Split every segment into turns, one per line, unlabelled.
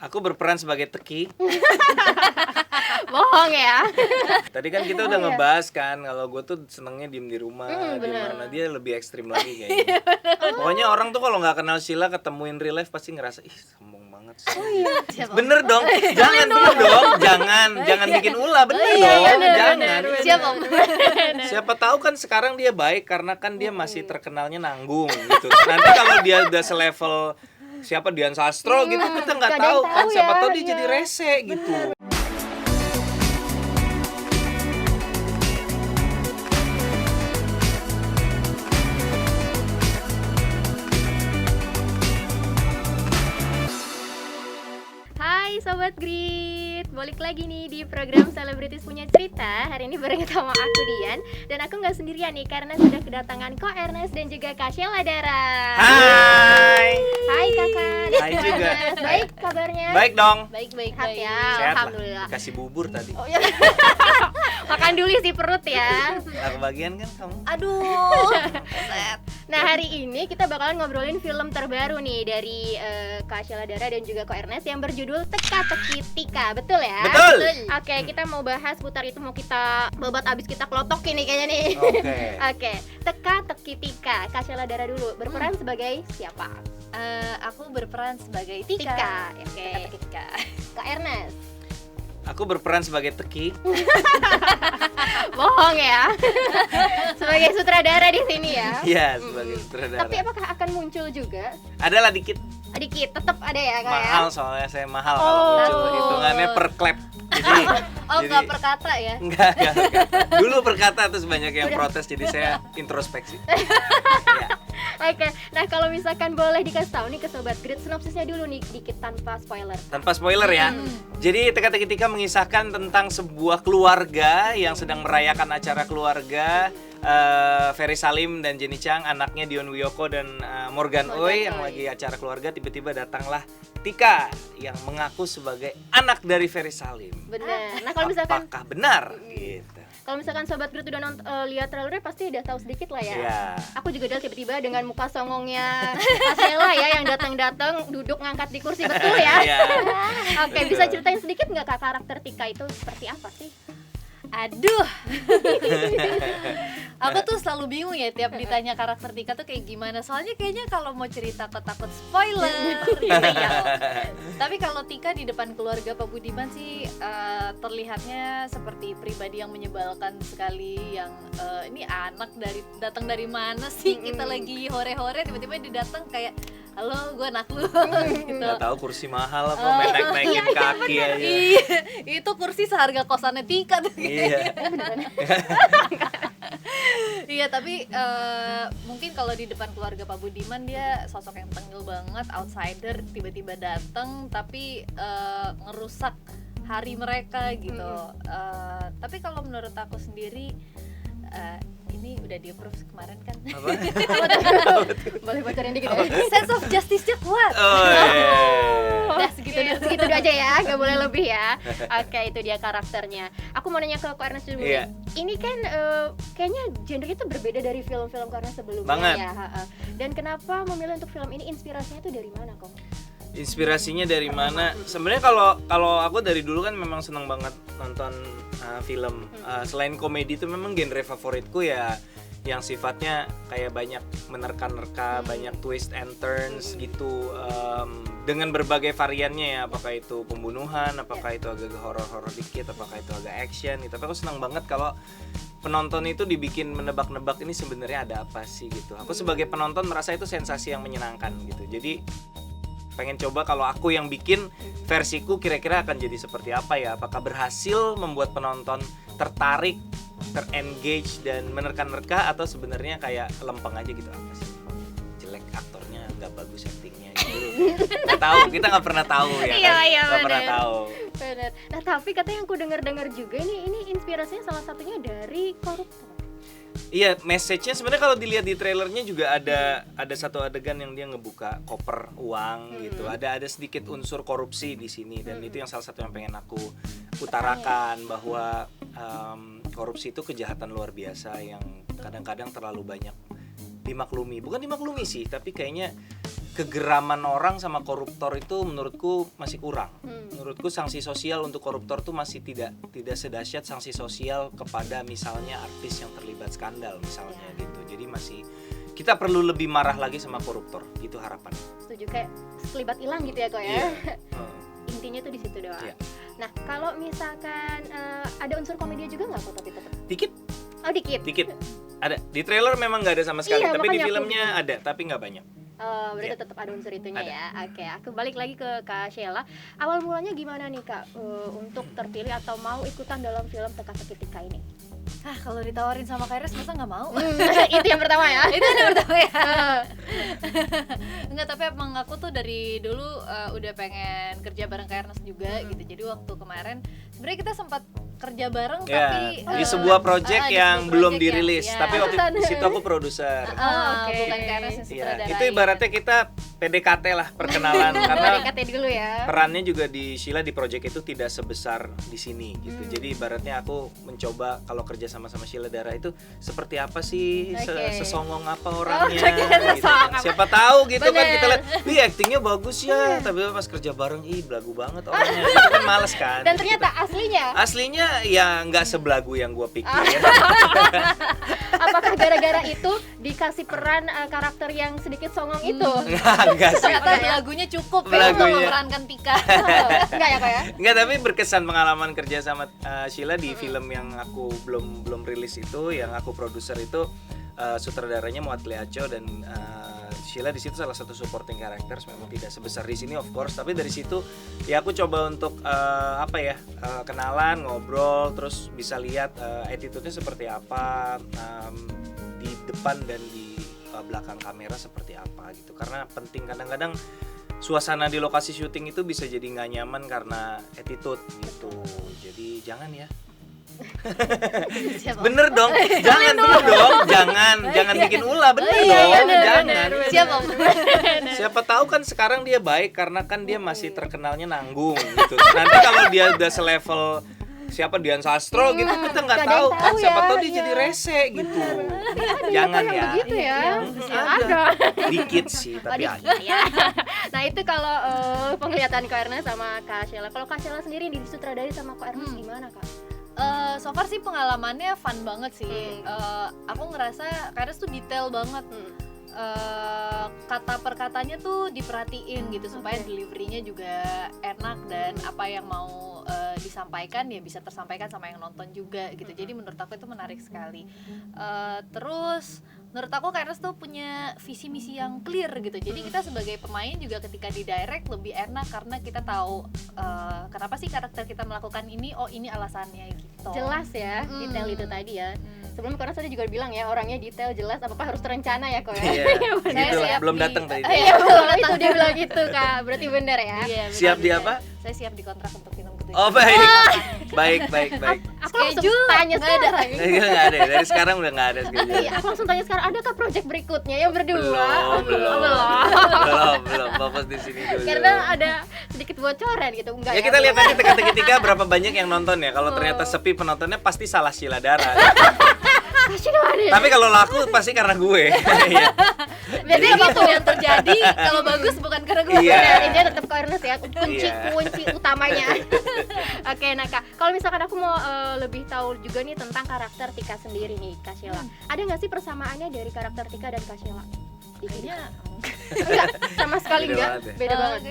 Aku berperan sebagai Teki.
Bohong ya.
Tadi kan kita udah ngebahas kan kalau gue tuh senengnya diem di rumah, di
bener.
mana dia lebih ekstrim lagi kayaknya. Pokoknya orang tuh kalau nggak kenal Sheila ketemuin real life pasti ngerasa ih sombong banget sih. Bener dong, jangan dulu dong, jangan bikin ulah, bener dong, jangan.
Siap Om.
Siapa tahu kan sekarang dia baik karena kan dia masih terkenalnya nanggung gitu. Nanti kalau dia udah selevel siapa Dian Sastro gitu kita nggak
Nggak ada
tahu
yang
kan,
tahu
siapa
ya,
tahu dia
iya.
jadi rese gitu.
Hai Sobat Grit, balik lagi nih di program Selebritis Punya Cerita. Hari ini bareng sama aku Dian. Dan aku nggak sendirian nih karena sudah kedatangan Ko Ernest dan juga Kak Sheila Dara.
Hai.
Hai kakak.
Hai juga.
Baik kabarnya?
Baik dong.
Baik.
Sehat ya,
Sehat
alhamdulillah.
lah. Kasih bubur tadi.
Oh, iya. Makan dulu isi perut ya.
Nah, kebagian kan kamu.
Aduh.
Nah hari ini kita bakalan ngobrolin film terbaru nih dari Kak Sheila Dara dan juga Ko Ernest yang berjudul Teka Teki Tika, betul ya?
Betul.
Oke, kita mau bahas putar itu, mau kita babat abis kita kelotokin nih kayaknya nih.
Oke.
Oke, Teka Teki Tika. Kak Sheila Dara dulu, berperan sebagai siapa?
Aku berperan sebagai Tika.
Tika, oke.
Teka-teki Tika.
Kak Ernest.
Aku berperan sebagai Teki.
Bohong ya. Sebagai sutradara di sini ya.
Iya, sebagai sutradara.
Tapi apakah akan muncul juga?
Adalah dikit
Dikit, tetap ada ya Kak ya?
mahal soalnya saya mahal kalau muncul hitungannya per klep. Jadi
Nggak perkata ya?
enggak. Dulu berkata terus banyak yang protes jadi saya introspeksi. Ya.
Oke, nah kalau misalkan boleh dikasih tahu nih ke Sobat Grit, sinopsisnya dulu nih dikit tanpa spoiler.
Tanpa spoiler ya. Jadi Teka Teki Tika mengisahkan tentang sebuah keluarga yang sedang merayakan acara keluarga. Ferry Salim dan Jenny Chang, anaknya Dion Wiyoko dan Morgan Oey yang lagi acara keluarga, tiba-tiba datanglah Tika yang mengaku sebagai anak dari Ferry Salim.
Bener. Nah kalau misalkan
Apakah benar? Gitu.
kalau misalkan Sobat Grit udah lihat trailernya pasti udah tahu sedikit lah ya.
Iya.
Aku juga udah tiba-tiba dengan muka songongnya Kak Sheila ya yang datang-datang duduk ngangkat di kursi, betul ya?
Iya.
Oke, bisa ceritain sedikit nggak Kak karakter Tika itu seperti apa sih?
Aduh. Aku tuh selalu bingung ya tiap ditanya karakter Tika tuh kayak gimana. Soalnya kayaknya kalau mau cerita aku takut spoiler. Tapi kalau Tika di depan keluarga Pak Budiman sih terlihatnya seperti pribadi yang menyebalkan sekali, yang ini anak datang dari mana sih, kita lagi hore-hore tiba-tiba dia datang kayak halo gue anak lu gitu.
Nggak tahu kursi mahal apa main naik-naikin kaki aja.
Iya, itu kursi seharga kosannya Tika tuh.
Iya.
Iya, tapi mungkin kalau di depan keluarga Pak Budiman dia sosok yang tengil banget, outsider, tiba-tiba datang tapi ngerusak hari mereka gitu. Tapi kalau menurut aku sendiri ini udah di-approve kemarin kan.
Apa?
Boleh bocorin dikit ya?
Sense of justice-nya kuat.
Oh, iya.
Udah segitu aja ya, nggak boleh lebih ya. Oke, itu dia karakternya. Aku mau nanya ke Ko Ernest dulu.
Iya.
Ini kan kayaknya genre itu berbeda dari film-film Ko Ernest sebelumnya
Banget.
ya. Dan kenapa memilih untuk film ini, inspirasinya itu dari mana kok?
Inspirasinya dari mana? Sebenarnya kalau aku dari dulu kan memang seneng banget nonton film. Selain komedi itu memang genre favoritku ya yang sifatnya kayak banyak menerka-nerka, banyak twist and turns gitu, dengan berbagai variannya ya, apakah itu pembunuhan, apakah itu agak horor-horor dikit, apakah itu agak action gitu. Tapi aku senang banget kalau penonton itu dibikin menebak-nebak ini sebenarnya ada apa sih gitu. Aku sebagai penonton merasa itu sensasi yang menyenangkan gitu. Jadi pengen coba kalau aku yang bikin versiku kira-kira akan jadi seperti apa ya, apakah berhasil membuat penonton tertarik, terengage dan menerka-nerka, atau sebenarnya kayak lempeng aja gitu, apa sih jelek aktornya, nggak bagus actingnya gitu. Nggak tahu, kita nggak pernah tahu ya kan?
Iya,
Nggak pernah
bener.
tahu.
Benar. Nah tapi katanya yang ku dengar juga ini inspirasinya salah satunya dari koruptor.
Iya, message-nya sebenarnya kalau dilihat di trailernya juga ada satu adegan yang dia ngebuka koper uang gitu. Ada sedikit unsur korupsi di sini, dan itu yang salah satu yang pengen aku utarakan, bahwa korupsi itu kejahatan luar biasa yang kadang-kadang terlalu banyak dimaklumi. Bukan dimaklumi sih, tapi kayaknya kegeraman orang sama koruptor itu menurutku masih kurang. Menurutku sanksi sosial untuk koruptor tuh masih tidak sedahsyat sanksi sosial kepada misalnya artis yang terlibat skandal misalnya gitu. Jadi masih kita perlu lebih marah lagi sama koruptor, gitu harapan.
Setuju, kayak sekelibat hilang gitu ya kok ya. Intinya tuh di situ doang.
Iya.
Nah, kalau misalkan ada unsur komedi juga nggak kok tapi tetap?
Dikit
Oh, dikit.
ada di trailer memang nggak ada sama sekali,
Iya,
tapi di
makanya
filmnya ada tapi nggak banyak.
Berarti
Iya.
tetap ada unsur itunya
Ada.
ya. Oke, aku balik lagi ke Kak Sheila. Awal mulanya gimana nih Kak untuk terpilih atau mau ikutan dalam film Teka-Teki Tika ini?
Kalau ditawarin sama Kairos masa nggak mau?
Itu yang pertama ya.
Itu yang pertama ya. Enggak, tapi emang aku tuh dari dulu udah pengen kerja bareng Kairos juga gitu. Jadi waktu kemarin sebenarnya kita sempat kerja bareng
Ya,
tapi
di sebuah project
di
yang
sebuah
belum
project
dirilis,
yang-
tapi waktu
Pantesan.
di situ aku produser.
Oke.
bukan Kairos yang
Iya,
sutradarain.
itu ibaratnya kita PDKT lah, perkenalan karena
PDKT dulu ya.
perannya juga di Sheila di project itu tidak sebesar di sini gitu. Jadi ibaratnya aku mencoba kalau kerja sama Sheila Dara itu seperti apa sih,
Oke.
sesongong apa orangnya
oke,
gitu.
sesongong apa.
Siapa tahu gitu kan
Bener.
kita lihat, "Wih, aktingnya bagus ya." Tapi pas kerja bareng, ih belagu banget orangnya. Itu kan males kan.
Dan
Gitu.
ternyata aslinya
Aslinya ya nggak sebelagu yang gua pikir.
apakah gara-gara itu dikasih peran karakter yang sedikit songong itu?
Enggak sih.
ternyata
Oke, ya.
lagunya cukup ya untuk
Belagunya.
memerankan Tika.
Enggak ya Kak ya?
Enggak, tapi berkesan pengalaman kerja sama Sheila di film yang aku belum rilis itu, yang aku produser itu sutradaranya Muad Cleaco dan Sheila di situ salah satu supporting characters, memang tidak sebesar di sini of course, tapi dari situ ya aku coba untuk kenalan, ngobrol, terus bisa lihat attitude-nya seperti apa di depan dan di belakang kamera seperti apa gitu, karena penting kadang-kadang suasana di lokasi syuting itu bisa jadi nggak nyaman karena attitude gitu. Jadi jangan ya.
Siapa?
Bener dong, jangan bener dong, jangan bikin ulah, bener dong, jangan.
Siapa?
Siapa tahu kan sekarang dia baik karena kan dia masih terkenalnya nanggung gitu. Nanti kalau dia udah selevel siapa Dian Sastro gitu kita nggak
Nggak ada
tahu
yang
kan,
tahu
siapa
ya,
tahu dia
iya.
jadi rese gitu.
Ada
Jangan
yang
ya.
begitu ya.
Ada. Dikit sih tapi
Oh,
ada.
ya. Nah itu kalau penglihatan Kak Ernest sama Kak Sheila. Kalau Kak Sheila sendiri disutradari sama Kak Ernest gimana Kak?
So far sih pengalamannya fun banget sih. Aku ngerasa Kairos tuh detail banget. Kata per katanya tuh diperhatiin gitu supaya deliverynya juga enak dan apa yang mau disampaikan ya bisa tersampaikan sama yang nonton juga gitu. Jadi menurut aku itu menarik sekali. Terus menurut aku Kairos tuh punya visi misi yang clear gitu. Jadi kita sebagai pemain juga ketika di direct lebih enak karena kita tahu kenapa sih karakter kita melakukan ini, oh ini alasannya gitu.
Jelas ya, detail itu tadi ya. Sebelum Kak Ernest tadi juga bilang ya orangnya detail, jelas, apa-apa harus terencana ya kok ya.
Iya.
Saya
Gitu lah,
siap
belum
di-
datang tadi.
Iya betul, itu dia bilang gitu Kak. Berarti benar ya.
Iya,
Siap di
benar.
apa?
Saya siap di kontrak untuk film kedua.
Oh baik. Baik.
Aku langsung
Schedule
tanya
nggak ada.
sekarang.
Nggak ada, dari sekarang udah nggak ada schedule.
Iya, aku langsung tanya sekarang, adakah project berikutnya yang berdua?
Belum. Fokus di sini dulu.
Karena ada sedikit bocoran gitu, enggak
Ya kita lihat nanti teka-teki tiga berapa banyak yang nonton ya. Kalau ternyata sepi penontonnya pasti salah Sheila Dara.
Kasih dong ada.
Tapi kalau laku pasti karena gue. Iya.
Biasanya apapun yang terjadi, kalau bagus bukan karena gue.
Iya.
Benar, intinya tetap Kak Ernest ya,
Iya.
kunci utamanya. Oke, nah Kak, kalau misalkan aku mau lebih tahu juga nih tentang karakter Tika sendiri nih, Kak Sheila. Ada nggak sih persamaannya dari karakter Tika dan Kak Sheila?
Kayaknya
Enggak, sama sekali
Beda
enggak.
banget ya?
Beda banget.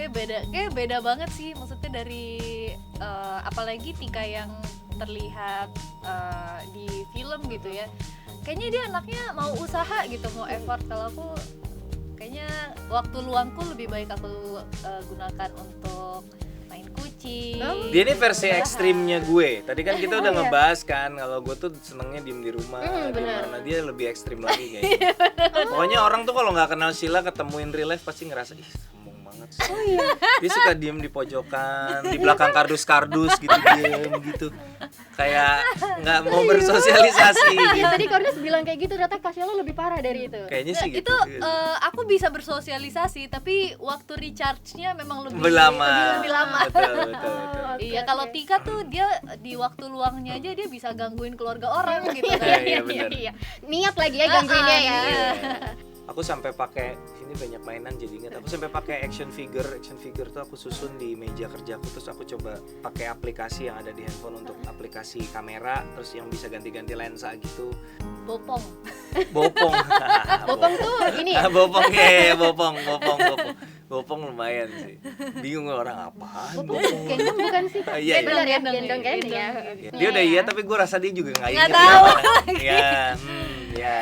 kayak beda banget sih. Maksudnya dari apalagi Tika yang terlihat di film gitu ya. Kayaknya dia anaknya mau usaha gitu, mau effort. Kalau aku kayaknya waktu luangku lebih baik aku gunakan untuk main kucing.
Dia ini versi
rebahan.
ekstrimnya gue. Tadi kan kita udah
Oh, iya.
ngebahas kan kalau gue tuh senengnya diem di rumah.
benar.
Nah dia lebih ekstrim lagi kayaknya. Pokoknya orang tuh kalau nggak kenal Sheila ketemuin real life pasti ngerasa ih sombong banget sih. Dia suka diem di pojokan, di belakang kardus-kardus gitu diem gitu. Kayak nggak mau bersosialisasi.
Iya,
Gitu.
tadi Kak Ernest bilang kayak gitu, ternyata Kak Sheila lebih parah dari itu.
Kayaknya sih gitu.
Itu aku bisa bersosialisasi, tapi waktu recharge-nya memang lebih
Lama.
lebih lama.
Betul.
Iya, kalau Tika tuh dia di waktu luangnya aja dia bisa gangguin keluarga orang gitu kan.
Iya, benar.
Niat lagi ya gangguinnya ya.
Iya. Aku sampai pakai ini banyak mainan jadi ingat. Aku sampai pakai action figure tuh aku susun di meja kerjaku, terus aku coba pakai aplikasi yang ada di handphone untuk aplikasi kamera, terus yang bisa ganti-ganti lensa gitu.
Bopong.
Bopong.
Bopong tuh ini.
Bopong ya, bopong lumayan sih. Bingung orang apaan.
Bopong gendong bukan sih?
Iya, iya.
Benar ya,
Gendong,
gendong ya.
Dia udah iya, tapi gue rasa dia juga nggak ingat.
tahu
Ya, ya.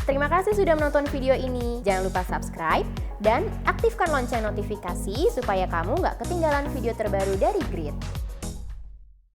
Terima kasih sudah menonton video ini. Jangan lupa subscribe dan aktifkan lonceng notifikasi supaya kamu nggak ketinggalan video terbaru dari Grit.